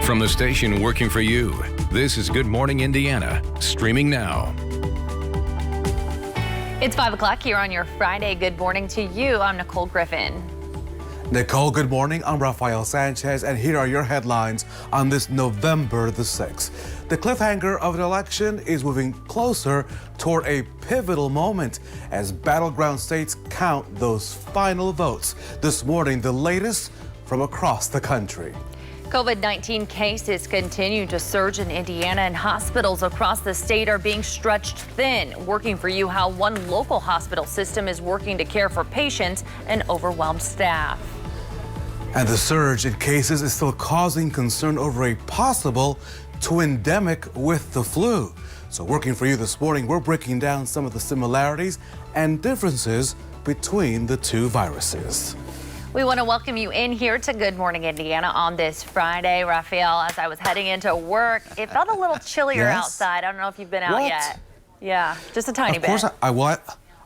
From the station working for you, this is Good Morning Indiana, streaming now. It's 5 o'clock here on your Friday. Good morning to you. I'm Nicole Griffin. Nicole, good morning. I'm Rafael Sanchez, and here are your headlines on this November the 6th. The cliffhanger of an election is moving closer toward a pivotal moment as battleground states count those final votes. This morning, the latest from across the country. COVID-19 cases continue to surge in Indiana, and hospitals across the state are being stretched thin. Working for you, how one local hospital system is working to care for patients and overwhelmed staff. And the surge in cases is still causing concern over a possible twindemic with the flu. So working for you this morning, we're breaking down some of the similarities and differences between the two viruses. We want to welcome you in here to Good Morning Indiana on this Friday. Raphael, as I was heading into work, it felt a little chillier outside. I don't know if you've been out yet. Yeah, just a tiny bit. Of course,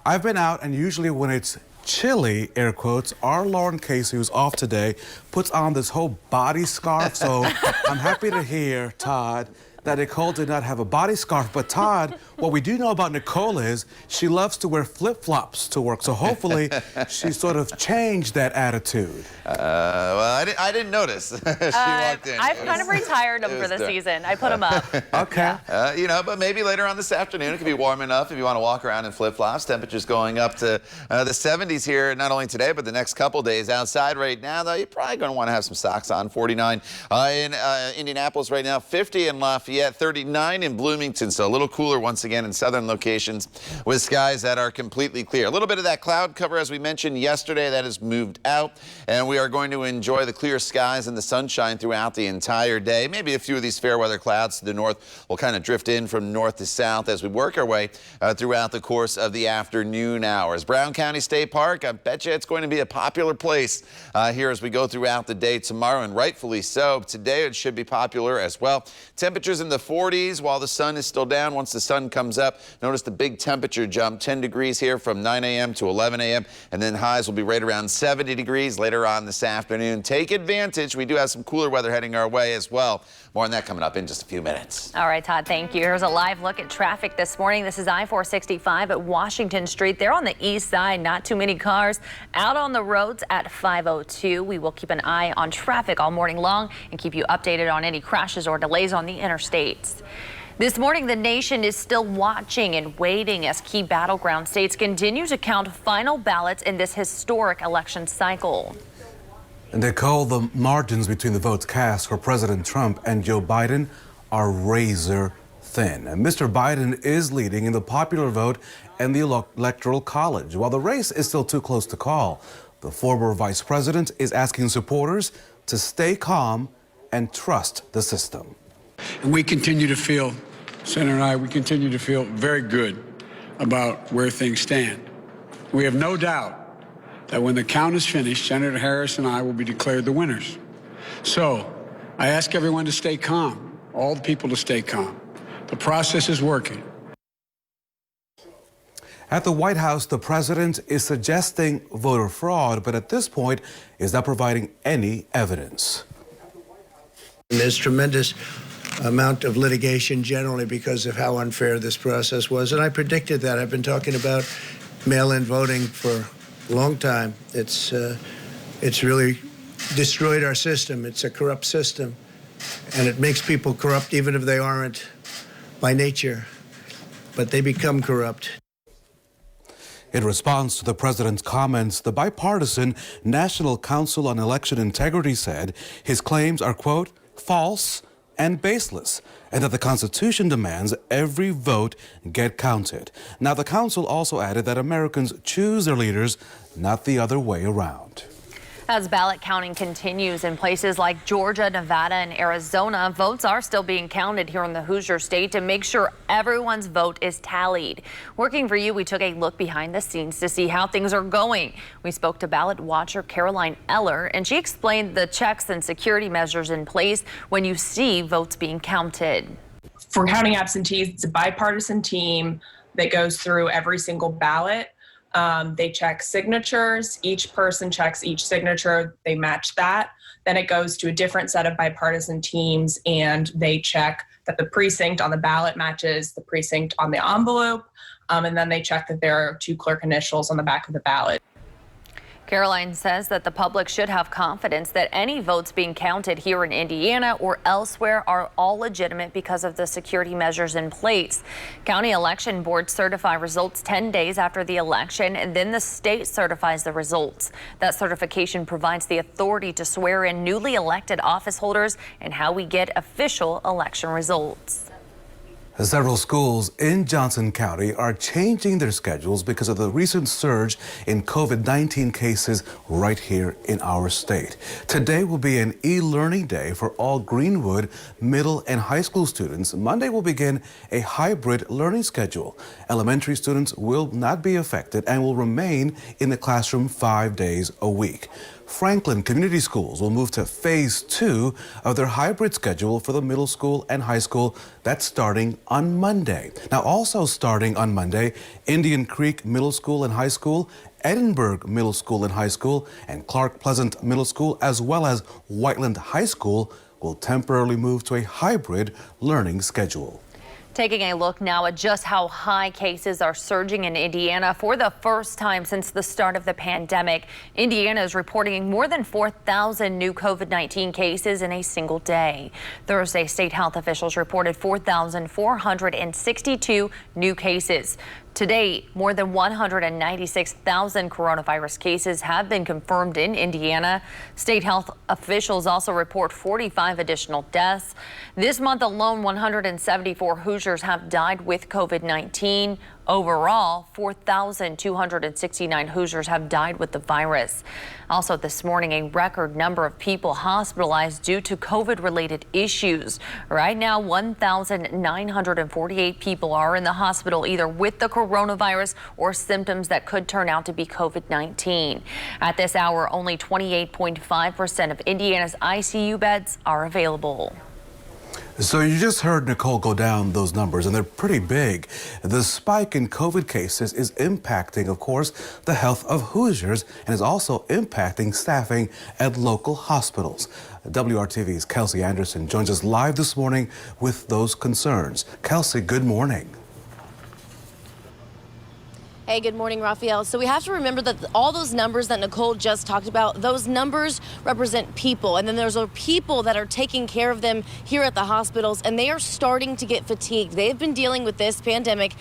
I've been out, and usually when it's chilly, air quotes, our Lauren Casey, who's off today, puts on this whole body scarf. So I'm happy to hear, Todd, that Nicole did not have a body scarf. But Todd, what we do know about Nicole is she loves to wear flip-flops to work. So hopefully she sort of changed that attitude. Well, I didn't notice. She walked in. I've kind of retired them for the season. I put them up. Okay. Yeah. But maybe later on this afternoon it could be warm enough if you want to walk around in flip-flops. Temperatures going up to the 70s here, not only today, but the next couple days. Outside right now, though, you're probably going to want to have some socks on. 49 in Indianapolis right now, 50 in Lafayette, 39 in Bloomington. So a little cooler once again in southern locations with skies that are completely clear. A little bit of that cloud cover, as we mentioned yesterday, that has moved out, and we are going to enjoy the clear skies and the sunshine throughout the entire day. Maybe a few of these fair weather clouds to the north will kind of drift in from north to south as we work our way throughout the course of the afternoon hours. Brown County State Park, I bet you it's going to be a popular place here as we go throughout the day tomorrow, and rightfully so. Today it should be popular as well. Temperatures in the 40s while the sun is still down. Once the sun comes up, notice the big temperature jump, 10 degrees here from 9 a.m. to 11 a.m. and then highs will be right around 70 degrees later on this afternoon. Take advantage. We do have some cooler weather heading our way as well. More on that coming up in just a few minutes. All right, Todd, thank you. Here's a live look at traffic this morning. This is I-465 at Washington Street. They're on the east side. Not too many cars out on the roads at 502. We will keep an eye on traffic all morning long and keep you updated on any crashes or delays on the interstates. This morning, the nation is still watching and waiting as key battleground states continue to count final ballots in this historic election cycle. And Nicole, the margins between the votes cast for President Trump and Joe Biden are razor thin. And Mr. Biden is leading in the popular vote and the Electoral College. While the race is still too close to call, the former vice president is asking supporters to stay calm and trust the system. And we continue to feel, Senator and I, we continue to feel very good about where things stand. We have no doubt that when the count is finished, Senator Harris and I will be declared the winners. So I ask everyone to stay calm, all the people to stay calm. The process is working. At the White House, the president is suggesting voter fraud, but at this point is not providing any evidence. There's tremendous amount of litigation generally because of how unfair this process was, and I predicted that. I've been talking about mail-in voting for a long time. It's really destroyed our system. It's a corrupt system, and it makes people corrupt even if they aren't by nature, but they become corrupt. In response to the president's comments, the bipartisan National Council on Election Integrity said his claims are, quote, false and baseless, and that the Constitution demands every vote get counted. Now, the council also added that Americans choose their leaders, not the other way around. As ballot counting continues in places like Georgia, Nevada, and Arizona, votes are still being counted here in the Hoosier State to make sure everyone's vote is tallied. Working for you, we took a look behind the scenes to see how things are going. We spoke to ballot watcher Caroline Eller, and she explained the checks and security measures in place when you see votes being counted. For counting absentees, it's a bipartisan team that goes through every single ballot. They check signatures. Each person checks each signature. They match that. Then it goes to a different set of bipartisan teams, and they check that the precinct on the ballot matches the precinct on the envelope, and then they check that there are 2 clerk initials on the back of the ballot. Caroline says that the public should have confidence that any votes being counted here in Indiana or elsewhere are all legitimate because of the security measures in place. County election boards certify results 10 days after the election, and then the state certifies the results. That certification provides the authority to swear in newly elected office holders and how we get official election results. Several schools in Johnson County are changing their schedules because of the recent surge in COVID-19 cases right here in our state. Today will be an e-learning day for all Greenwood middle and high school students. Monday will begin a hybrid learning schedule. Elementary students will not be affected and will remain in the classroom 5 days a week. Franklin Community Schools will move to phase 2 of their hybrid schedule for the middle school and high school. That's starting on Monday. Now, also starting on Monday, Indian Creek Middle School and High School, Edinburgh Middle School and High School, and Clark Pleasant Middle School, as well as Whiteland High School, will temporarily move to a hybrid learning schedule. Taking a look now at just how high cases are surging in Indiana. For the first time since the start of the pandemic, Indiana is reporting more than 4,000 new COVID-19 cases in a single day. Thursday, state health officials reported 4,462 new cases. To date, more than 196,000 coronavirus cases have been confirmed in Indiana. State health officials also report 45 additional deaths. This month alone, 174 Hoosiers have died with COVID-19. Overall, 4,269 Hoosiers have died with the virus. Also this morning, a record number of people hospitalized due to COVID-related issues. Right now, 1,948 people are in the hospital either with the coronavirus or symptoms that could turn out to be COVID-19. At this hour, only 28.5% of Indiana's ICU beds are available. So you just heard Nicole go down those numbers, and they're pretty big. The spike in COVID cases is impacting, of course, the health of Hoosiers and is also impacting staffing at local hospitals. WRTV's Kelsey Anderson joins us live this morning with those concerns. Kelsey, good morning. Hey, good morning, Raphael. So we have to remember that all those numbers that Nicole just talked about, those numbers represent people. And then there's people that are taking care of them here at the hospitals, and they are starting to get fatigued. They've been dealing with this pandemic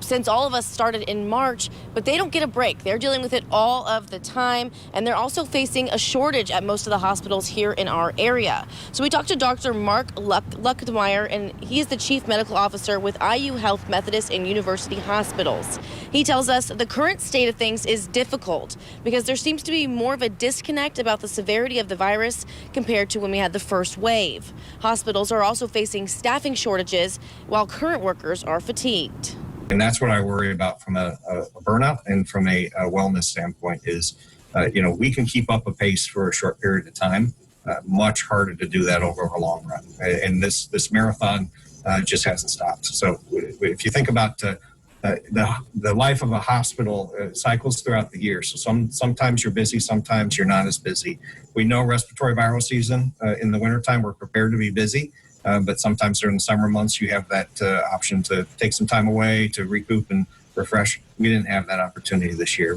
since all of us started in March, but they don't get a break. They're dealing with it all of the time, and they're also facing a shortage at most of the hospitals here in our area. So we talked to Dr. Mark Luckmeyer, and he is the Chief Medical Officer with IU Health Methodist and University Hospitals. He tells us the current state of things is difficult because there seems to be more of a disconnect about the severity of the virus compared to when we had the first wave. Hospitals are also facing staffing shortages while current workers are fatigued. And that's what I worry about from a burnout and from a wellness standpoint is, we can keep up a pace for a short period of time, much harder to do that over a long run. And this marathon just hasn't stopped. So if you think about the life of a hospital cycles throughout the year. So sometimes you're busy, sometimes you're not as busy. We know respiratory viral season in the wintertime, we're prepared to be busy. But sometimes during the summer months, you have that option to take some time away, to recoup and refresh. We didn't have that opportunity this year.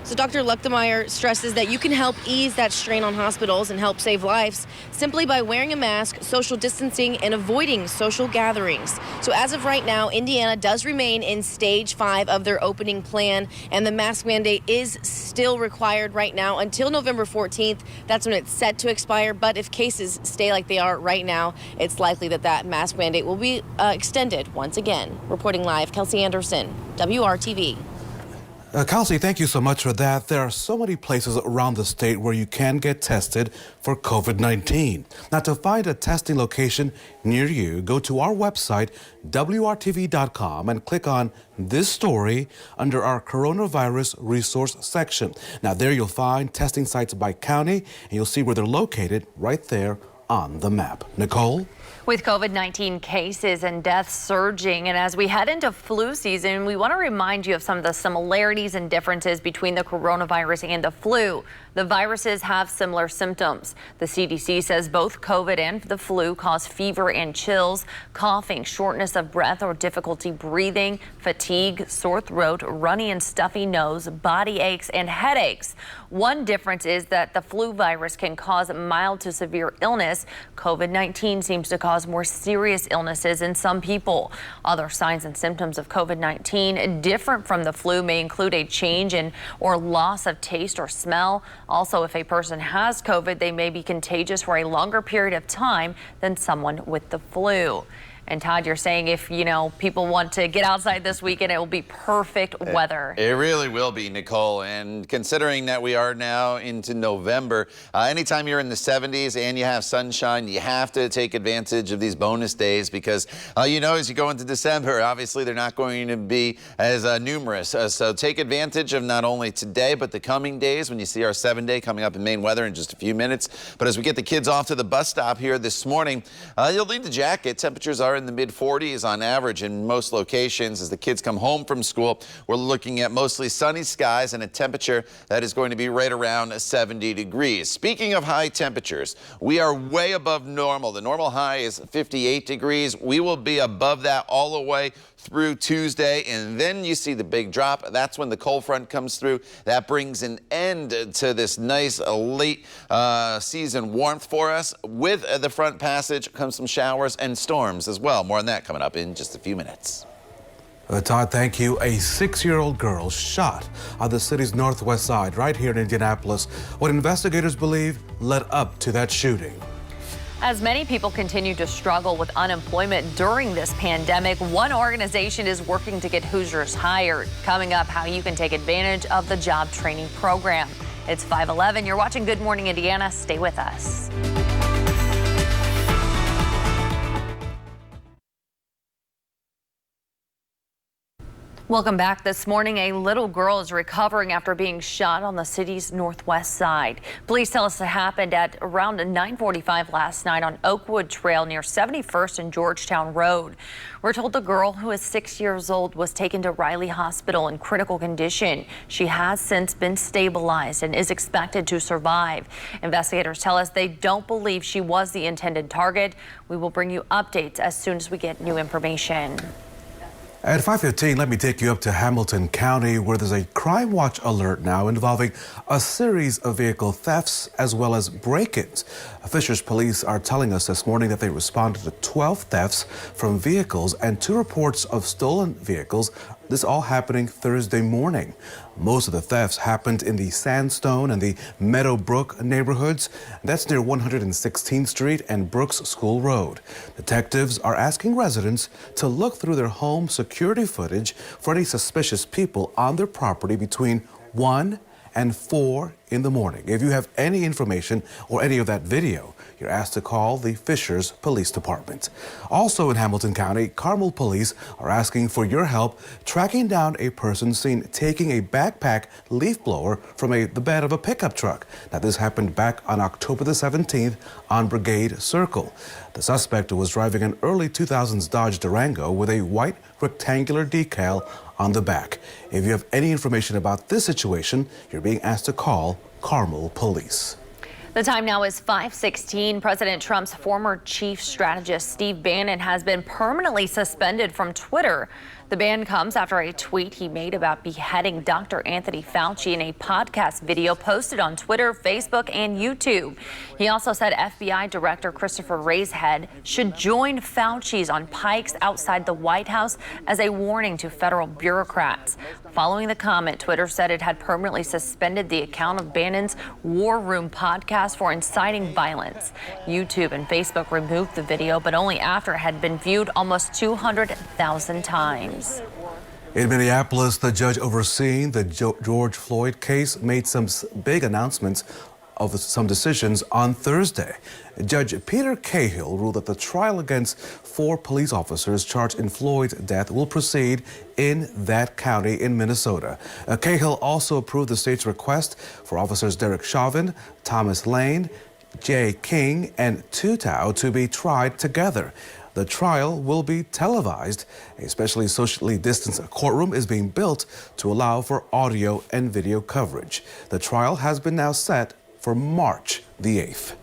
So Dr. Luckmeyer stresses that you can help ease that strain on hospitals and help save lives simply by wearing a mask, social distancing, and avoiding social gatherings. So as of right now, Indiana does remain in stage 5 of their opening plan, and the mask mandate is still required right now until November 14th. That's when it's set to expire. But if cases stay like they are right now, it's likely that that mask mandate will be extended once again. Reporting live, Kelsey Anderson, WRTV. Kelsey, thank you so much for that. There are so many places around the state where you can get tested for COVID-19. Now, to find a testing location near you, go to our website, WRTV.com, and click on this story under our coronavirus resource section. Now, there you'll find testing sites by county, and you'll see where they're located right there on the map. Nicole? With COVID-19 cases and deaths surging, and as we head into flu season, we want to remind you of some of the similarities and differences between the coronavirus and the flu. The viruses have similar symptoms. The CDC says both COVID and the flu cause fever and chills, coughing, shortness of breath or difficulty breathing, fatigue, sore throat, runny and stuffy nose, body aches, and headaches. One difference is that the flu virus can cause mild to severe illness. COVID-19 seems to cause more serious illnesses in some people. Other signs and symptoms of COVID-19 different from the flu may include a change in or loss of taste or smell. Also, if a person has COVID, they may be contagious for a longer period of time than someone with the flu. And Todd, you're saying if, people want to get outside this weekend, it will be perfect weather. It really will be, Nicole. And considering that we are now into November, anytime you're in the 70s and you have sunshine, you have to take advantage of these bonus days because, as you go into December, obviously they're not going to be as numerous. So take advantage of not only today, but the coming days when you see our 7-day coming up in Maine weather in just a few minutes. But as we get the kids off to the bus stop here this morning, you'll need the jacket. Temperatures are in the mid-40s on average in most locations. As the kids come home from school, we're looking at mostly sunny skies and a temperature that is going to be right around 70 degrees. Speaking of high temperatures, we are way above normal. The normal high is 58 degrees. We will be above that all the way through Tuesday, and then you see the big drop. That's when the cold front comes through. That brings an end to this nice late season warmth for us. With the front passage comes some showers and storms as well. More on that coming up in just a few minutes. Todd, thank you. A 6-year-old girl shot on the city's northwest side right here in Indianapolis. What investigators believe led up to that shooting. As many people continue to struggle with unemployment during this pandemic, one organization is working to get Hoosiers hired. Coming up, how you can take advantage of the job training program. It's 5:11. You're watching Good Morning Indiana. Stay with us. Welcome back. This morning, a little girl is recovering after being shot on the city's northwest side. Police tell us it happened at around 9:45 last night on Oakwood Trail near 71st and Georgetown Road. We're told the girl, who is 6 years old, was taken to Riley Hospital in critical condition. She has since been stabilized and is expected to survive. Investigators tell us they don't believe she was the intended target. We will bring you updates as soon as we get new information. At 5:15, let me take you up to Hamilton County, where there's a crime watch alert now involving a series of vehicle thefts as well as break-ins. Fishers police are telling us this morning that they responded to 12 thefts from vehicles and 2 reports of stolen vehicles. This all happening Thursday morning. Most of the thefts happened in the Sandstone and the Meadowbrook neighborhoods. That's near 116th Street and Brooks School Road. Detectives are asking residents to look through their home security footage for any suspicious people on their property between 1 and 4 in the morning. If you have any information or any of that video, you're asked to call the Fishers Police Department. Also in Hamilton County, Carmel Police are asking for your help tracking down a person seen taking a backpack leaf blower from the bed of a pickup truck. Now, this happened back on October the 17th on Brigade Circle. The suspect was driving an early 2000s Dodge Durango with a white rectangular decal on the back. If you have any information about this situation, you're being asked to call Carmel Police. The time now is 5:16. President Trump's former chief strategist Steve Bannon has been permanently suspended from Twitter. The ban comes after a tweet he made about beheading Dr. Anthony Fauci in a podcast video posted on Twitter, Facebook, and YouTube. He also said FBI Director Christopher Wray's head should join Fauci's on pikes outside the White House as a warning to federal bureaucrats. Following the comment, Twitter said it had permanently suspended the account of Bannon's War Room podcast for inciting violence. YouTube and Facebook removed the video, but only after it had been viewed almost 200,000 times. In Minneapolis, the judge overseeing the George Floyd case made some big announcements of some decisions on Thursday. Judge Peter Cahill ruled that the trial against 4 police officers charged in Floyd's death will proceed in that county in Minnesota. Cahill also approved the state's request for officers Derek Chauvin, Thomas Lane, J. King and Tu Tao to be tried together. The trial will be televised. A specially socially distanced courtroom is being built to allow for audio and video coverage. The trial has been now set for March the 8th.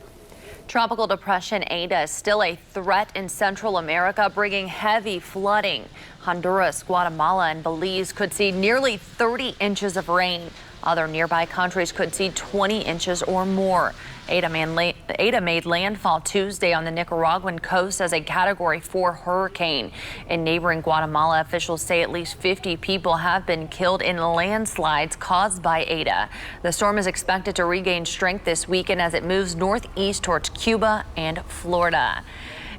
Tropical depression Eta is still a threat in Central America, bringing heavy flooding. Honduras, Guatemala, and Belize could see nearly 30 inches of rain. Other nearby countries could see 20 inches or more. Eta made landfall Tuesday on the Nicaraguan coast as a Category 4 hurricane. In neighboring Guatemala, officials say at least 50 people have been killed in landslides caused by Eta. The storm is expected to regain strength this weekend as it moves northeast towards Cuba and Florida.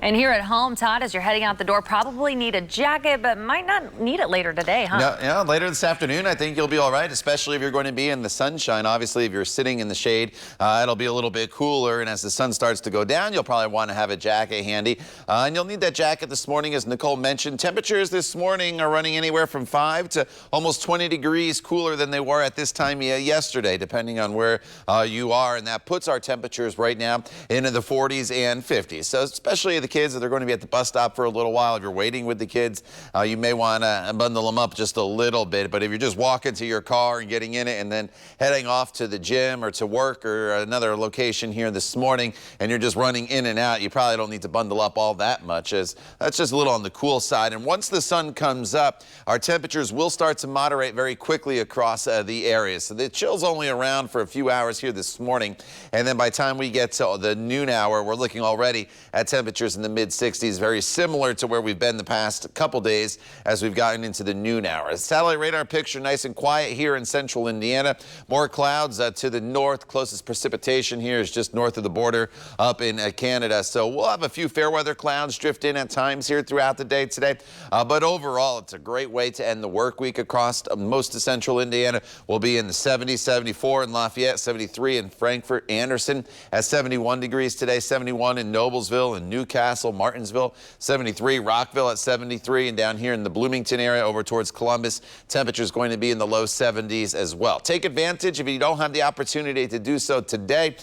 And here at home, Todd, as you're heading out the door, probably need a jacket, but might not need it later today, huh? No, yeah, later this afternoon, I think you'll be all right, especially if you're going to be in the sunshine. Obviously, if you're sitting in the shade, it'll be a little bit cooler. And as the sun starts to go down, you'll probably want to have a jacket handy. And you'll need that jacket this morning, as Nicole mentioned. Temperatures this morning are running anywhere from 5 to almost 20 degrees cooler than they were at this time yesterday, depending on where you are. And that puts our temperatures right now into the 40s and 50s. So especially the kids that are going to be at the bus stop for a little while. If you're waiting with the kids, you may want to bundle them up just a little bit. But if you're just walking to your car and getting in it and then heading off to the gym or to work or another location here this morning, and you're just running in and out, you probably don't need to bundle up all that much, as that's just a little on the cool side. And once the sun comes up, our temperatures will start to moderate very quickly across the area. So the chill's only around for a few hours here this morning. And then by the time we get to the noon hour, we're looking already at temperatures in the mid-60s, very similar to where we've been the past couple days as we've gotten into the noon hour. Satellite radar picture nice and quiet here in central Indiana. More clouds to the north. Closest precipitation here is just north of the border up in Canada. So we'll have a few fair weather clouds drift in at times here throughout the day today. But overall, it's a great way to end the work week across most of central Indiana. We'll be in the 70s, 74 in Lafayette, 73 in Frankfort, Anderson at 71 degrees today, 71 in Noblesville and Newcastle, Martinsville, 73, Rockville at 73, and down here in the Bloomington area over towards Columbus, temperatures going to be in the low 70s as well. Take advantage if you don't have the opportunity to do so today.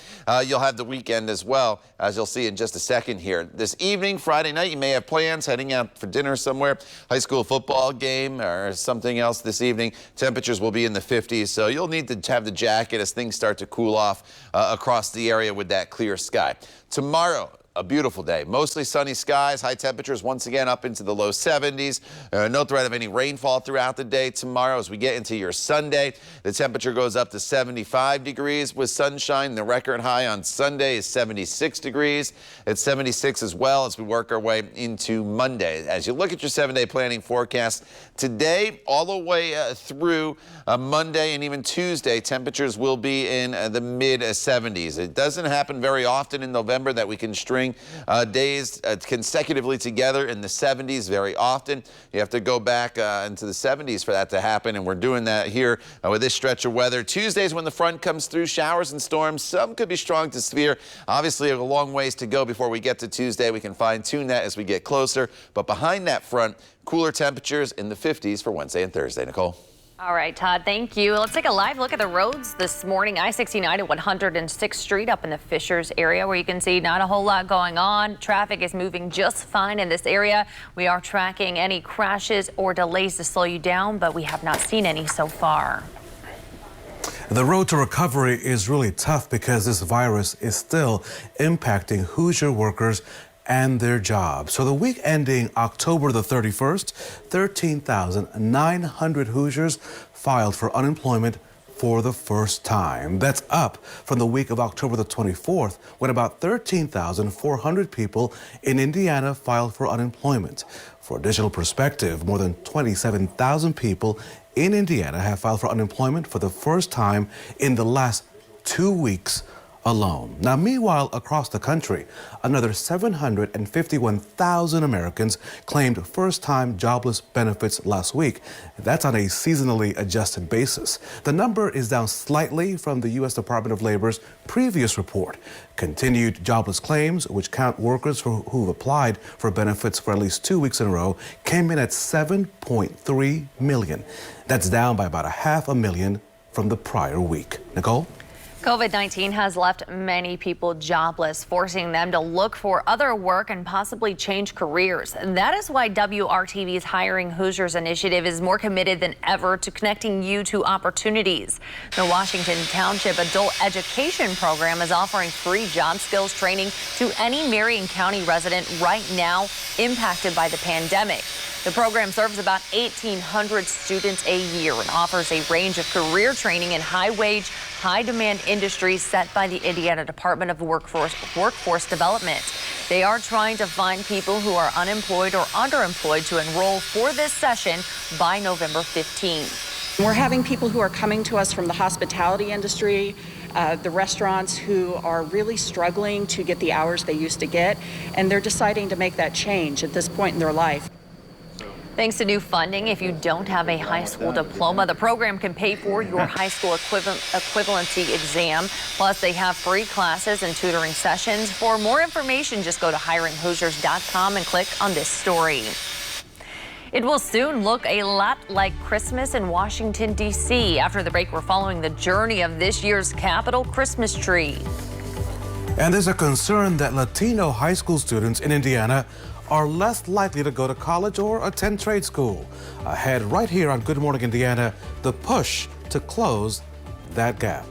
You'll have the weekend as well, as you'll see in just a second here. This evening, Friday night, you may have plans heading out for dinner somewhere, high school football game or something else this evening. Temperatures will be in the 50s, so you'll need to have the jacket as things start to cool off across the area with that clear sky. Tomorrow, a beautiful day. Mostly sunny skies, high temperatures once again up into the low 70s. No threat of any rainfall throughout the day tomorrow. As we get into your Sunday, the temperature goes up to 75 degrees with sunshine. The record high on Sunday is 76 degrees. It's 76 as well as we work our way into Monday. As you look at your 7-day planning forecast, today all the way through Monday and even Tuesday, temperatures will be in the mid 70s. It doesn't happen very often in November that we can string days consecutively together in the 70s very often. You have to go back into the 70s for that to happen, and we're doing that here with this stretch of weather. Tuesdays when the front comes through, showers and storms. Some could be strong to severe. Obviously, a long ways to go before we get to Tuesday. We can fine-tune that as we get closer. But behind that front, cooler temperatures in the 50s for Wednesday and Thursday. Nicole? All right, Todd, thank you. Let's take a live look at the roads this morning. I-69 at 106th Street up in the Fishers area, where you can see not a whole lot going on. Traffic is moving just fine in this area. We are tracking any crashes or delays to slow you down, but we have not seen any so far. The road to recovery is really tough because this virus is still impacting Hoosier workers and their jobs. So the week ending October the 31st, 13,900 Hoosiers filed for unemployment for the first time. That's up from the week of October the 24th, when about 13,400 people in Indiana filed for unemployment. For additional perspective, more than 27,000 people in Indiana have filed for unemployment for the first time in the last 2 weeks alone. Now, meanwhile, across the country, another 751,000 Americans claimed first-time jobless benefits last week. That's on a seasonally adjusted basis. The number is down slightly from the U.S. Department of Labor's previous report. Continued jobless claims, which count workers who've applied for benefits for at least 2 weeks in a row, came in at 7.3 million. That's down by about 500,000 from the prior week. Nicole? COVID-19 has left many people jobless, forcing them to look for other work and possibly change careers. And that is why WRTV's Hiring Hoosiers initiative is more committed than ever to connecting you to opportunities. The Washington Township Adult Education Program is offering free job skills training to any Marion County resident right now impacted by the pandemic. The program serves about 1,800 students a year and offers a range of career training in high-wage, high-demand industries set by the Indiana Department of Workforce Development. They are trying to find people who are unemployed or underemployed to enroll for this session by November 15th. We're having people who are coming to us from the hospitality industry, the restaurants who are really struggling to get the hours they used to get, and they're deciding to make that change at this point in their life. Thanks to new funding, if you don't have a high school diploma, the program can pay for your high school equivalency exam. Plus, they have free classes and tutoring sessions. For more information, just go to hiringhoosiers.com and click on this story. It will soon look a lot like Christmas in Washington, D.C. After the break, we're following the journey of this year's Capitol Christmas tree. And there's a concern that Latino high school students in Indiana are less likely to go to college or attend trade school. Ahead right here on Good Morning Indiana, the push to close that gap.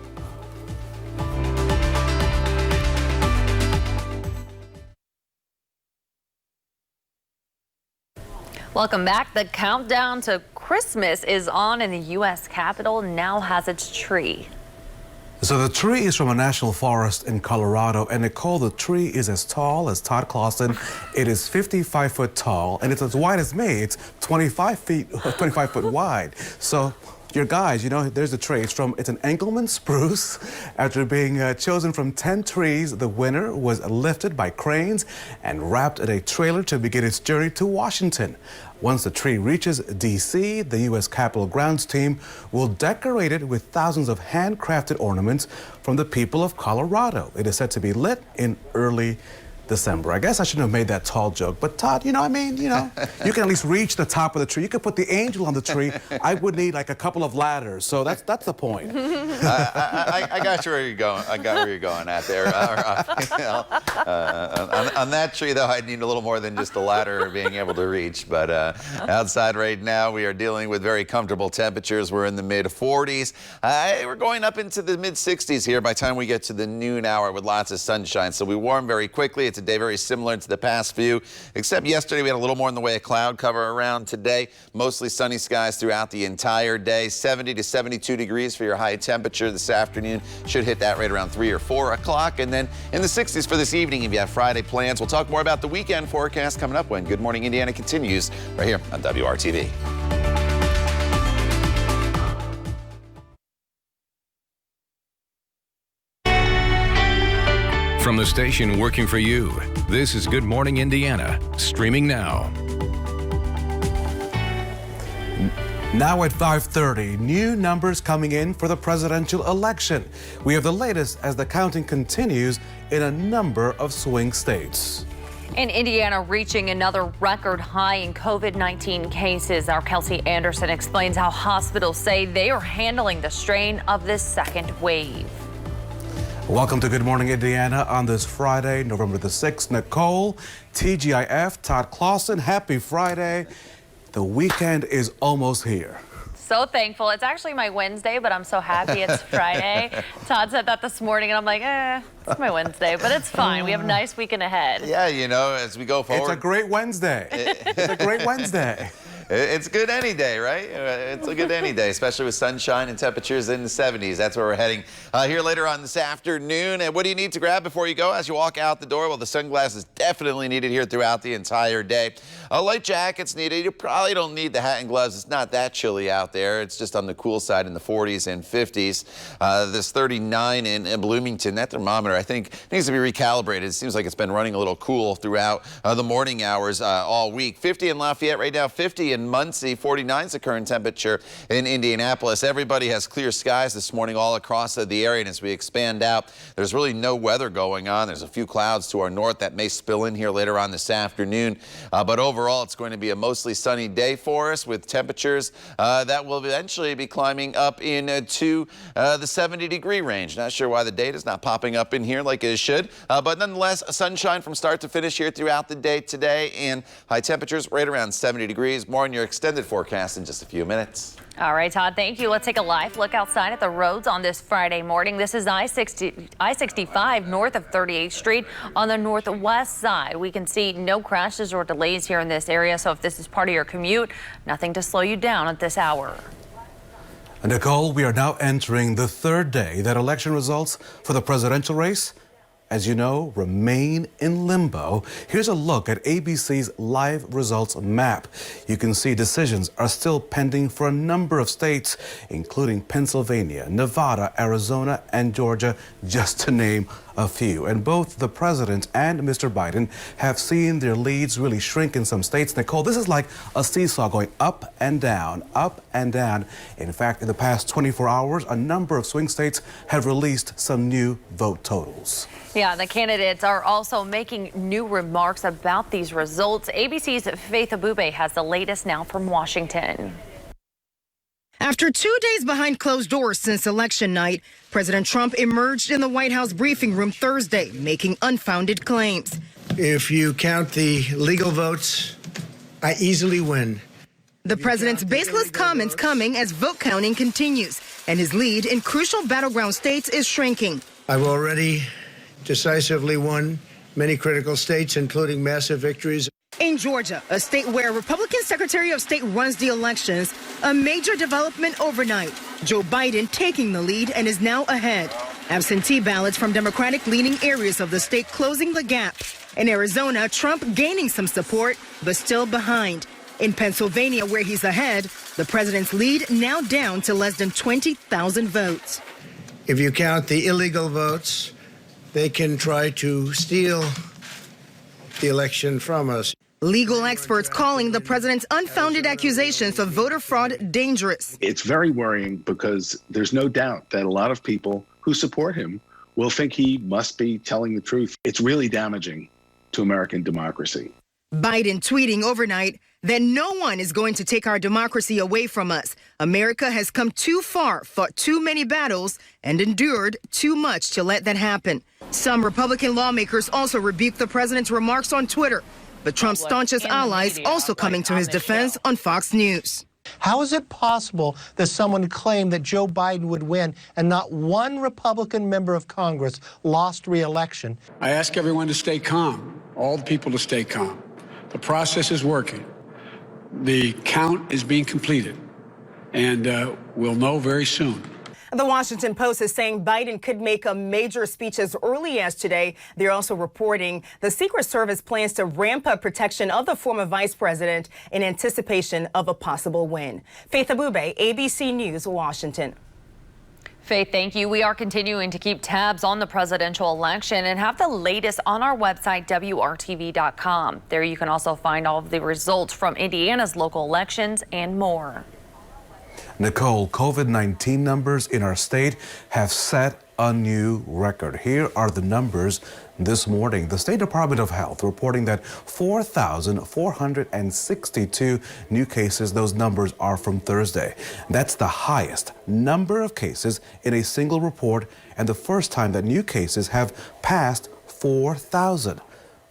Welcome back. The countdown to Christmas is on, and the U.S. Capitol now has its tree. So the tree is from a national forest in Colorado, and Nicole, the tree is as tall as Todd Clausen. It is 55 foot tall, and it's as wide as me. It's 25 foot wide. So your guys, you know, there's the tree. It's an Engelmann spruce. After being chosen from 10 trees, the winner was lifted by cranes and wrapped in a trailer to begin its journey to Washington. Once the tree reaches D.C., the U.S. Capitol grounds team will decorate it with thousands of handcrafted ornaments from the people of Colorado. It is set to be lit in early December. I guess I shouldn't have made that tall joke, but Todd, you can at least reach the top of the tree. You could put the angel on the tree. I would need like a couple of ladders, so that's the point. I got where you're going. I got where you're going at there. On that tree, though, I'd need a little more than just a ladder being able to reach. But outside right now, we are dealing with very comfortable temperatures. We're in the mid-40s. We're going up into the mid-60s here by the time we get to the noon hour with lots of sunshine. So we warm very quickly. It's a day very similar to the past few, except yesterday we had a little more in the way of cloud cover around. Today, mostly sunny skies throughout the entire day. 70 to 72 degrees for your high temperature this afternoon. Should hit that right around 3 or 4 o'clock. And then in the 60s for this evening if you have Friday plans. We'll talk more about the weekend forecast coming up when Good Morning Indiana continues right here on WRTV. From the station working for you, this is Good Morning Indiana, streaming now. Now at 5:30, new numbers coming in for the presidential election. We have the latest as the counting continues in a number of swing states. In Indiana, reaching another record high in COVID-19 cases. Our Kelsey Anderson explains how hospitals say they are handling the strain of this second wave. Welcome to Good Morning Indiana on this Friday, November the 6th. Nicole, TGIF, Todd Clausen, happy Friday. The weekend is almost here. So thankful. It's actually my Wednesday, but I'm so happy it's Friday. Todd said that this morning, and I'm like, it's my Wednesday, but it's fine. We have a nice weekend ahead. Yeah, as we go forward. It's a great Wednesday. It's a great Wednesday. It's good any day, right? It's a good any day, especially with sunshine and temperatures in the 70s. That's where we're heading here later on this afternoon. And what do you need to grab before you go as you walk out the door? Well, the sunglasses definitely needed here throughout the entire day. Light jackets needed. You probably don't need the hat and gloves. It's not that chilly out there. It's just on the cool side in the 40s and 50s. This 39 in Bloomington, that thermometer, I think, needs to be recalibrated. It seems like it's been running a little cool throughout the morning hours all week. 50 in Lafayette right now, 50 in in Muncie. 49 is the current temperature in Indianapolis. Everybody has clear skies this morning all across the area. And as we expand out, there's really no weather going on. There's a few clouds to our north that may spill in here later on this afternoon. But overall, it's going to be a mostly sunny day for us with temperatures that will eventually be climbing up into the 70-degree range. Not sure why the data is not popping up in here like it should, but nonetheless, sunshine from start to finish here throughout the day today, and high temperatures right around 70 degrees. More on your extended forecast in just a few minutes. All right, Todd, thank you. Let's take a live look outside at the roads on this Friday morning. This is I-65 north of 38th Street on the northwest side. We can see no crashes or delays here in this area, so if this is part of your commute, nothing to slow you down at this hour. Nicole, we are now entering the third day that election results for the presidential race, as you know, remain in limbo. Here's a look at ABC's live results map. You can see decisions are still pending for a number of states, including Pennsylvania, Nevada, Arizona, and Georgia, just to name a few. And both the president and Mr. Biden have seen their leads really shrink in some states. Nicole, this is like a seesaw going up and down, up and down. In fact, in the past 24 hours, a number of swing states have released some new vote totals. Yeah, the candidates are also making new remarks about these results. ABC's Faith Abube has the latest now from Washington. After 2 days behind closed doors since election night, President Trump emerged in the White House briefing room Thursday, making unfounded claims. If you count the legal votes, I easily win. The president's baseless comments coming as vote counting continues, and his lead in crucial battleground states is shrinking. I've already decisively won many critical states, including massive victories. In Georgia, a state where Republican Secretary of State runs the elections, a major development overnight. Joe Biden taking the lead and is now ahead. Absentee ballots from Democratic-leaning areas of the state closing the gap. In Arizona, Trump gaining some support, but still behind. In Pennsylvania, where he's ahead, the president's lead now down to less than 20,000 votes. If you count the illegal votes, they can try to steal the election from us. Legal experts calling the president's unfounded accusations of voter fraud dangerous. It's very worrying because there's no doubt that a lot of people who support him will think he must be telling the truth. It's really damaging to American democracy. Biden tweeting overnight that no one is going to take our democracy away from us. America has come too far, fought too many battles, and endured too much to let that happen. Some Republican lawmakers also rebuked the president's remarks on Twitter, but Trump's staunchest allies also coming to his defense on Fox News. How is it possible that someone claimed that Joe Biden would win and not one Republican member of Congress lost re-election? I ask everyone to stay calm, all the people to stay calm. The process is working. The count is being completed, and we'll know very soon. The Washington Post is saying Biden could make a major speech as early as today. They're also reporting the Secret Service plans to ramp up protection of the former vice president in anticipation of a possible win. Faith Abube, ABC News, Washington. Faith, thank you. We are continuing to keep tabs on the presidential election and have the latest on our website, WRTV.com. There you can also find all of the results from Indiana's local elections and more. Nicole, COVID-19 numbers in our state have set a new record. Here are the numbers this morning. The State Department of Health reporting that 4,462 new cases. Those numbers are from Thursday. That's the highest number of cases in a single report and the first time that new cases have passed 4,000.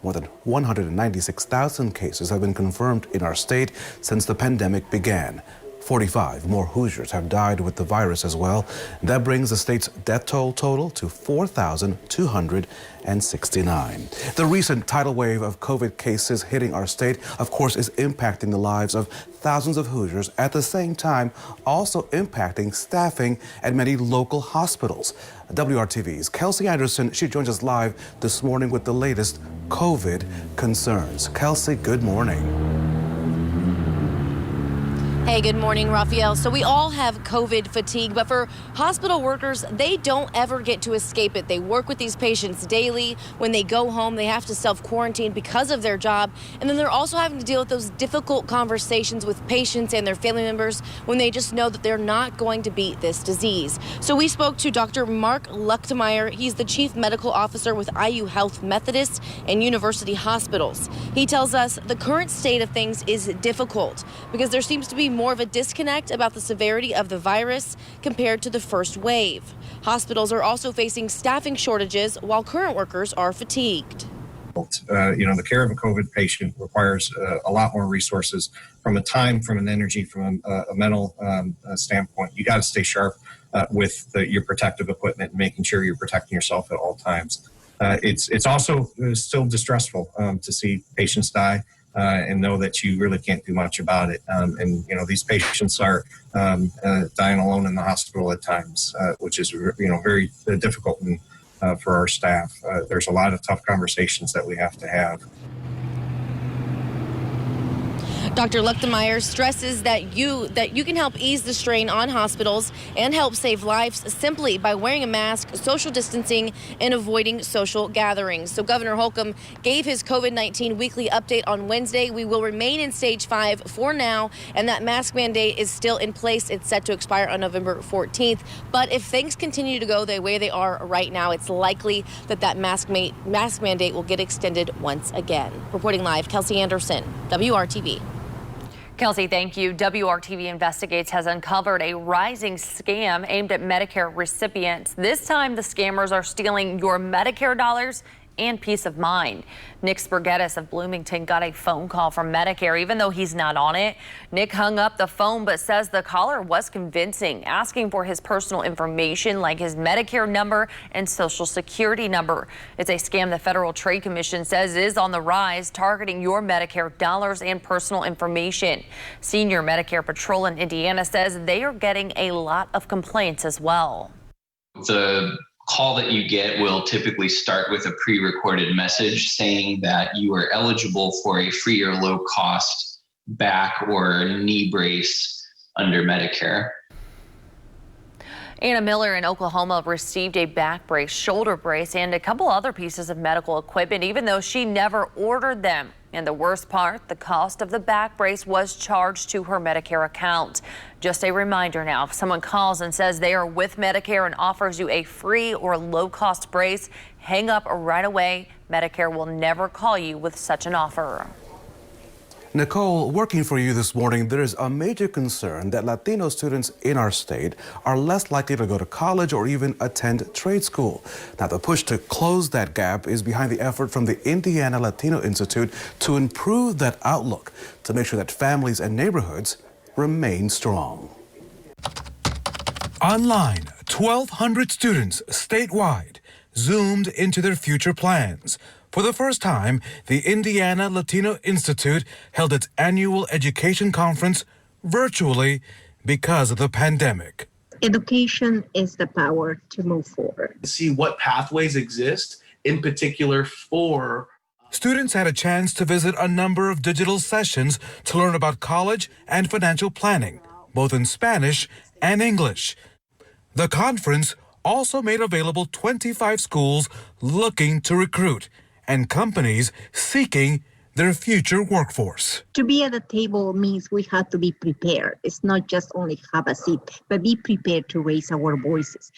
More than 196,000 cases have been confirmed in our state since the pandemic began. 45 more Hoosiers have died with the virus as well. That brings the state's death toll total to 4,269. The recent tidal wave of COVID cases hitting our state, of course, is impacting the lives of thousands of Hoosiers, at the same time also impacting staffing at many local hospitals. WRTV's Kelsey Anderson, she joins us live this morning with the latest COVID concerns. Kelsey, good morning. Hey, good morning, Raphael. So we all have COVID fatigue, but for hospital workers, they don't ever get to escape it. They work with these patients daily. When they go home, they have to self-quarantine because of their job. And then they're also having to deal with those difficult conversations with patients and their family members when they just know that they're not going to beat this disease. So we spoke to Dr. Mark Luchtmeyer. He's the chief medical officer with IU Health Methodist and University Hospitals. He tells us the current state of things is difficult because there seems to be more of a disconnect about the severity of the virus compared to the first wave. Hospitals are also facing staffing shortages while current workers are fatigued. The care of a COVID patient requires a lot more resources from a time, from an energy, from a mental standpoint. You got to stay sharp with your protective equipment and making sure you're protecting yourself at all times. It's also still distressful to see patients die. And know that you really can't do much about it. These patients are dying alone in the hospital at times, which is, very difficult for our staff. There's a lot of tough conversations that we have to have. Dr. Luchtmeyer stresses that you can help ease the strain on hospitals and help save lives simply by wearing a mask, social distancing, and avoiding social gatherings. So Governor Holcomb gave his COVID-19 weekly update on Wednesday. We will remain in stage 5 for now, and that mask mandate is still in place. It's set to expire on November 14th. But if things continue to go the way they are right now, it's likely that mask mandate will get extended once again. Reporting live, Kelsey Anderson, WRTV. Kelsey, thank you. WRTV Investigates has uncovered a rising scam aimed at Medicare recipients. This time, the scammers are stealing your Medicare dollars and peace of mind. Nick Spurgettis of Bloomington got a phone call from Medicare, even though he's not on it. Nick hung up the phone, but says the caller was convincing, asking for his personal information like his Medicare number and social security number. It's a scam the Federal Trade Commission says is on the rise, targeting your Medicare dollars and personal information. Senior Medicare Patrol in Indiana says they are getting a lot of complaints as well. The call that you get will typically start with a pre-recorded message saying that you are eligible for a free or low cost back or knee brace under Medicare. Anna Miller in Oklahoma received a back brace, shoulder brace, and a couple other pieces of medical equipment, even though she never ordered them. And the worst part, the cost of the back brace was charged to her Medicare account. Just a reminder now, if someone calls and says they are with Medicare and offers you a free or low-cost brace, hang up right away. Medicare will never call you with such an offer. Nicole, working for you this morning, there is a major concern that Latino students in our state are less likely to go to college or even attend trade school. Now, the push to close that gap is behind the effort from the Indiana Latino Institute to improve that outlook, to make sure that families and neighborhoods remain strong. Online, 1,200 students statewide zoomed into their future plans. For the first time, the Indiana Latino Institute held its annual education conference virtually because of the pandemic. Education is the power to move forward. See what pathways exist, in particular for... Students had a chance to visit a number of digital sessions to learn about college and financial planning, both in Spanish and English. The conference also made available 25 schools looking to recruit and companies seeking their future workforce. To be at the table means we have to be prepared. It's not just only have a seat, but be prepared to raise our voices.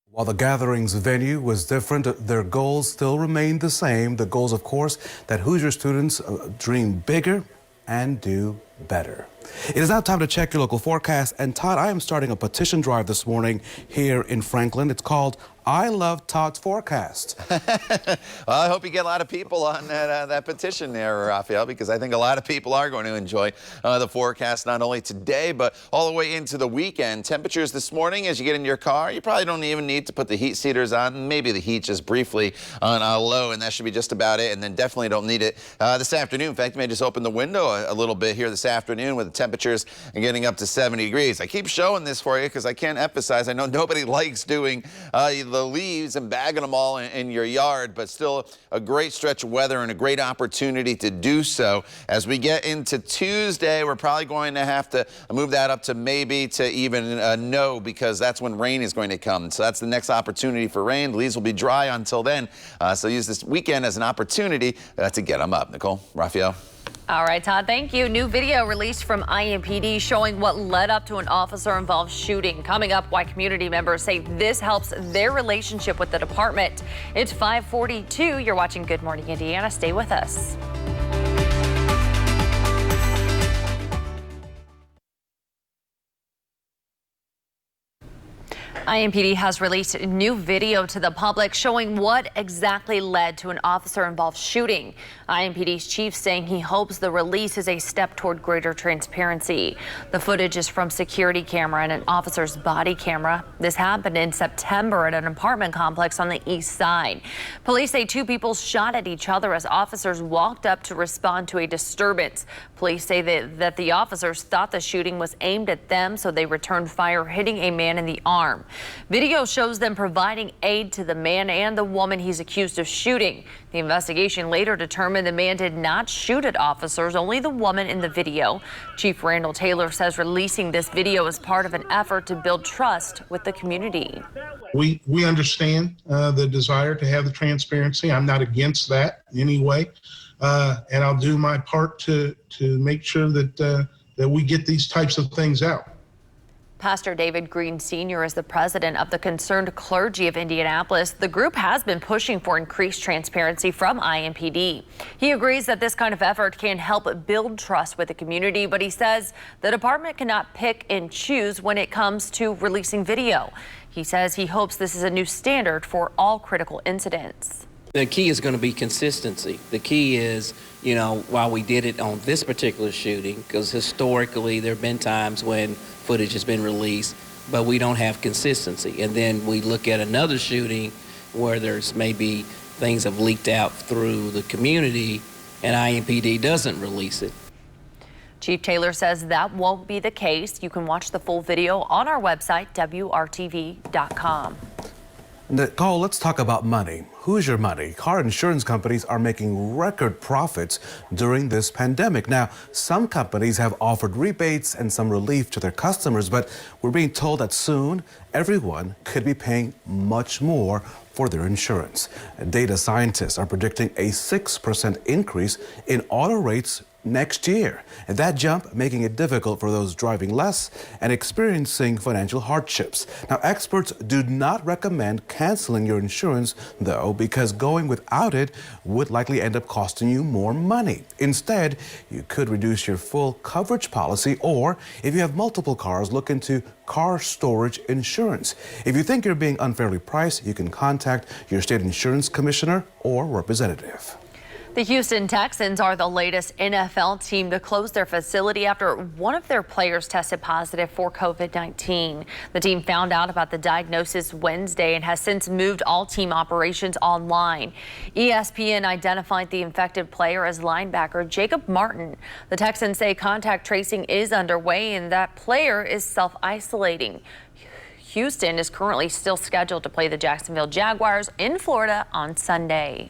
While the gathering's venue was different, their goals still remained the same. The goals, of course, that Hoosier students dream bigger and do better. It is now time to check your local forecast. And Todd, I am starting a petition drive this morning here in Franklin. It's called I Love Todd's Forecast. Well, I hope you get a lot of people on that petition there, Raphael, because I think a lot of people are going to enjoy the forecast not only today, but all the way into the weekend. Temperatures this morning, as you get in your car, you probably don't even need to put the heat seaters on. Maybe the heat just briefly on low, and that should be just about it. And then definitely don't need it this afternoon. In fact, you may just open the window a little bit here this this afternoon with the temperatures getting up to 70 degrees. I keep showing this for you because I can't emphasize, I know nobody likes doing the leaves and bagging them all in your yard, but still a great stretch of weather and a great opportunity to do so. As we get into Tuesday, we're probably going to have to move that up to maybe to even no, because that's when rain is going to come. So that's the next opportunity for rain. The leaves will be dry until then. So use this weekend as an opportunity to get them up. Nicole, Raphael. All right, Todd, thank you. New video released from IMPD showing what led up to an officer-involved shooting. Coming up, why community members say this helps their relationship with the department. It's 5:42. You're watching Good Morning Indiana. Stay with us. IMPD has released new video to the public showing what exactly led to an officer-involved shooting. IMPD's chief saying he hopes the release is a step toward greater transparency. The footage is from security camera and an officer's body camera. This happened in September at an apartment complex on the east side. Police say two people shot at each other as officers walked up to respond to a disturbance. Police say that the officers thought the shooting was aimed at them, so they returned fire, hitting a man in the arm. Video shows them providing aid to the man and the woman he's accused of shooting. The investigation later determined the man did not shoot at officers, only the woman in the video. Chief Randall Taylor says releasing this video is part of an effort to build trust with the community. We understand the desire to have the transparency. I'm not against that anyway, and I'll do my part to make sure that we get these types of things out. Pastor David Green Sr. is the president of the Concerned Clergy of Indianapolis. The group has been pushing for increased transparency from IMPD. He agrees that this kind of effort can help build trust with the community, but he says the department cannot pick and choose when it comes to releasing video. He says he hopes this is a new standard for all critical incidents. The key is going to be consistency. The key is, while we did it on this particular shooting, because historically there have been times when footage has been released, but we don't have consistency. And then we look at another shooting where there's maybe things have leaked out through the community and IMPD doesn't release it. Chief Taylor says that won't be the case. You can watch the full video on our website, WRTV.com. Nicole, let's talk about money. Who's your money? Car insurance companies are making record profits during this pandemic. Now, some companies have offered rebates and some relief to their customers, but we're being told that soon everyone could be paying much more for their insurance. Data scientists are predicting a 6% increase in auto rates next year. And that jump making it difficult for those driving less and experiencing financial hardships. Now, experts do not recommend canceling your insurance, though, because going without it would likely end up costing you more money. Instead, you could reduce your full coverage policy, or if you have multiple cars, look into car storage insurance. If you think you're being unfairly priced, you can contact your state insurance commissioner or representative. The Houston Texans are the latest NFL team to close their facility after one of their players tested positive for COVID-19. The team found out about the diagnosis Wednesday and has since moved all team operations online. ESPN identified the infected player as linebacker Jacob Martin. The Texans say contact tracing is underway and that player is self-isolating. Houston is currently still scheduled to play the Jacksonville Jaguars in Florida on Sunday.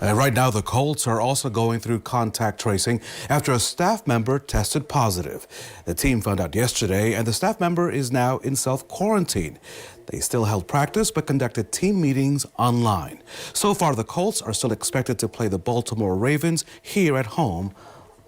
Right now, the Colts are also going through contact tracing after a staff member tested positive. The team found out yesterday, and the staff member is now in self-quarantine. They still held practice, but conducted team meetings online. So far, the Colts are still expected to play the Baltimore Ravens here at home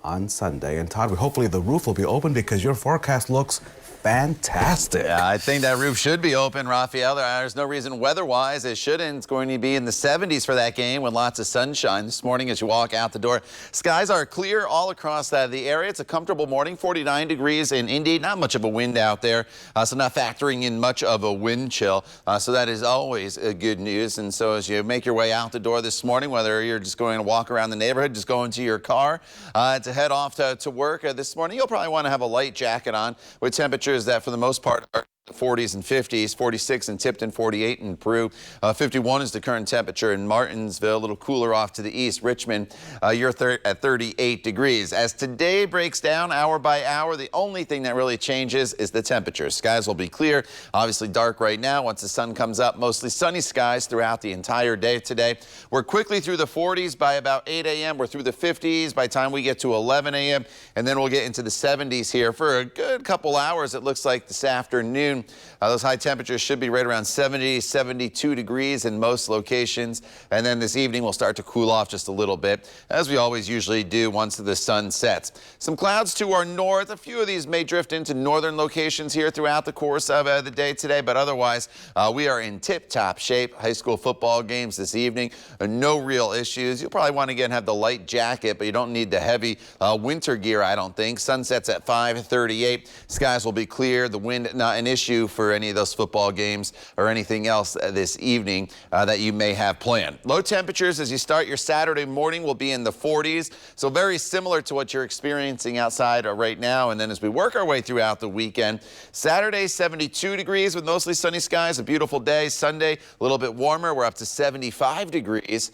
on Sunday. And Todd, hopefully the roof will be open because your forecast looks fantastic. Yeah, I think that roof should be open, Raphael. There's no reason weather-wise it shouldn't. It's going to be in the 70s for that game with lots of sunshine this morning as you walk out the door. Skies are clear all across the area. It's a comfortable morning, 49 degrees in Indy. Not much of a wind out there, so not factoring in much of a wind chill. So that is always good news. And so as you make your way out the door this morning, whether you're just going to walk around the neighborhood, just going to your car to head off to work this morning, you'll probably want to have a light jacket on with temperatures that for the most part are 40s and 50s, 46 in Tipton, 48 in Peru, 51 is the current temperature in Martinsville, a little cooler off to the east. Richmond, you're at 38 degrees. As today breaks down hour by hour, the only thing that really changes is the temperature. Skies will be clear, obviously dark right now. Once the sun comes up, mostly sunny skies throughout the entire day today. We're quickly through the 40s by about 8 a.m. We're through the 50s by the time we get to 11 a.m. and then we'll get into the 70s here for a good couple hours. It looks like this afternoon. Those high temperatures should be right around 70, 72 degrees in most locations. And then this evening we'll start to cool off just a little bit, as we always usually do once the sun sets. Some clouds to our north. A few of these may drift into northern locations here throughout the course of the day today, but otherwise we are in tip-top shape. High school football games this evening. No real issues. You'll probably want to again have the light jacket, but you don't need the heavy winter gear, I don't think. Sunsets at 5:38. Skies will be clear. The wind not an issue for any of those football games or anything else this evening that you may have planned. Low temperatures as you start your Saturday morning will be in the 40s, so very similar to what you're experiencing outside right now. And then as we work our way throughout the weekend, Saturday 72 degrees with mostly sunny skies, a beautiful day. Sunday a little bit warmer, we're up to 75 degrees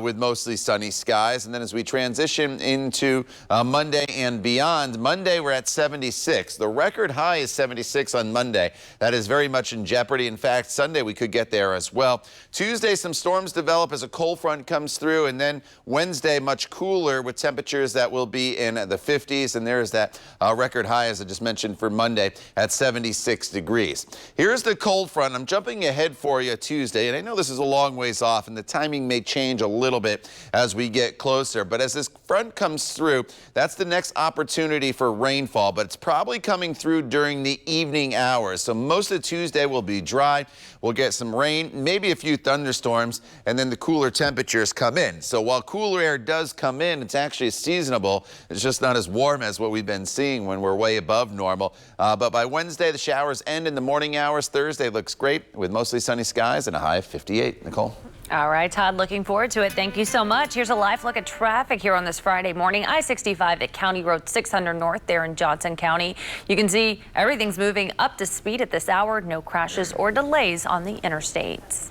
with mostly sunny skies. And then as we transition into Monday and beyond, Monday we're at 76. The record high is 76 on Monday. That is very much in jeopardy. In fact, Sunday we could get there as well. Tuesday, some storms develop as a cold front comes through, and then Wednesday much cooler with temperatures that will be in the 50s, and there's that record high, as I just mentioned, for Monday at 76 degrees. Here's the cold front. I'm jumping ahead for you Tuesday, and I know this is a long ways off, and the timing may change a little bit as we get closer, but as this front comes through, that's the next opportunity for rainfall, but it's probably coming through during the evening hours. So most of Tuesday will be dry. We'll get some rain, maybe a few thunderstorms, and then the cooler temperatures come in. So while cooler air does come in, it's actually seasonable. It's just not as warm as what we've been seeing when we're way above normal. But by Wednesday, the showers end in the morning hours. Thursday looks great with mostly sunny skies and a high of 58. Nicole? All right, Todd, looking forward to it. Thank you so much. Here's a live look at traffic here on this Friday morning. I-65 at County Road 600 North there in Johnson County. You can see everything's moving up to speed at this hour. No crashes or delays on the interstates.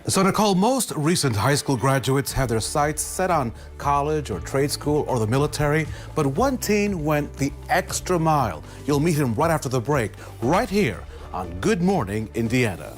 So, Nicole, most recent high school graduates have their sights set on college or trade school or the military, but one teen went the extra mile. You'll meet him right after the break, right here on Good Morning Indiana.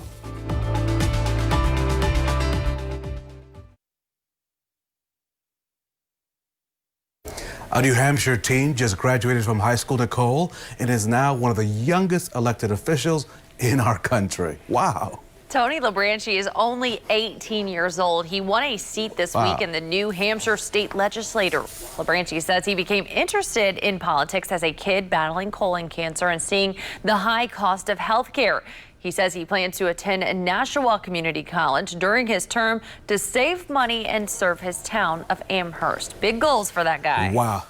A New Hampshire teen just graduated from high school, Nicole, and is now one of the youngest elected officials in our country. Wow. Tony LaBranchi is only 18 years old. He won a seat this week in the New Hampshire state legislature. LaBranchi says he became interested in politics as a kid battling colon cancer and seeing the high cost of health care. He says he plans to attend Nashua Community College during his term to save money and serve his town of Amherst. Big goals for that guy. Wow.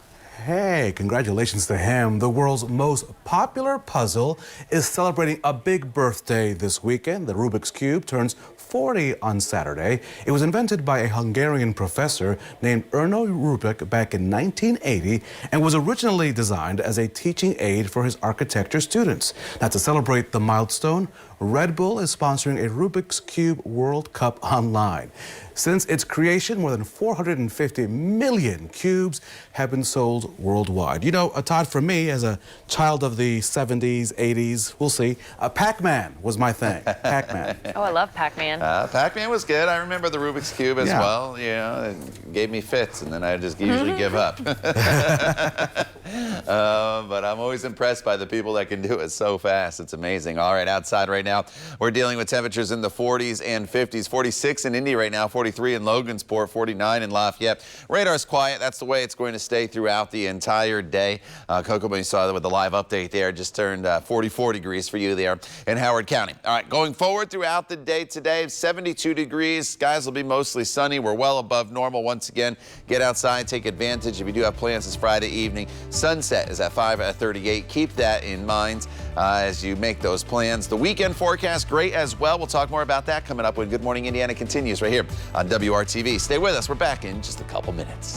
Hey, congratulations to him. The world's most popular puzzle is celebrating a big birthday this weekend. The Rubik's Cube turns 40 on Saturday. It was invented by a Hungarian professor named Erno Rubik back in 1980 and was originally designed as a teaching aid for his architecture students. Now, to celebrate the milestone, Red Bull is sponsoring a Rubik's Cube World Cup online. Since its creation, more than 450 million cubes have been sold worldwide. You know, Todd, for me, as a child of the 70s, 80s, we'll see, Pac-Man was my thing. Pac-Man. Oh, I love Pac-Man. Pac-Man was good. I remember the Rubik's Cube as well. You know, it gave me fits, and then I just usually give up. But I'm always impressed by the people that can do it so fast. It's amazing. All right, outside right now, we're dealing with temperatures in the 40s and 50s. 46 in Indy right now, 43 in Logansport, 49 in Lafayette. Radar's quiet. That's the way it's going to stay throughout the entire day. Coco, you saw that with the live update there. Just turned 44 degrees for you there in Howard County. All right, going forward throughout the day today, 72 degrees. Skies will be mostly sunny. We're well above normal once again. Get outside, take advantage if you do have plans this Friday evening. Sunset is at 5:38. Keep that in mind as you make those plans. The weekend forecast, great as well. We'll talk more about that coming up when Good Morning Indiana continues right here on WRTV. Stay with us. We're back in just a couple minutes.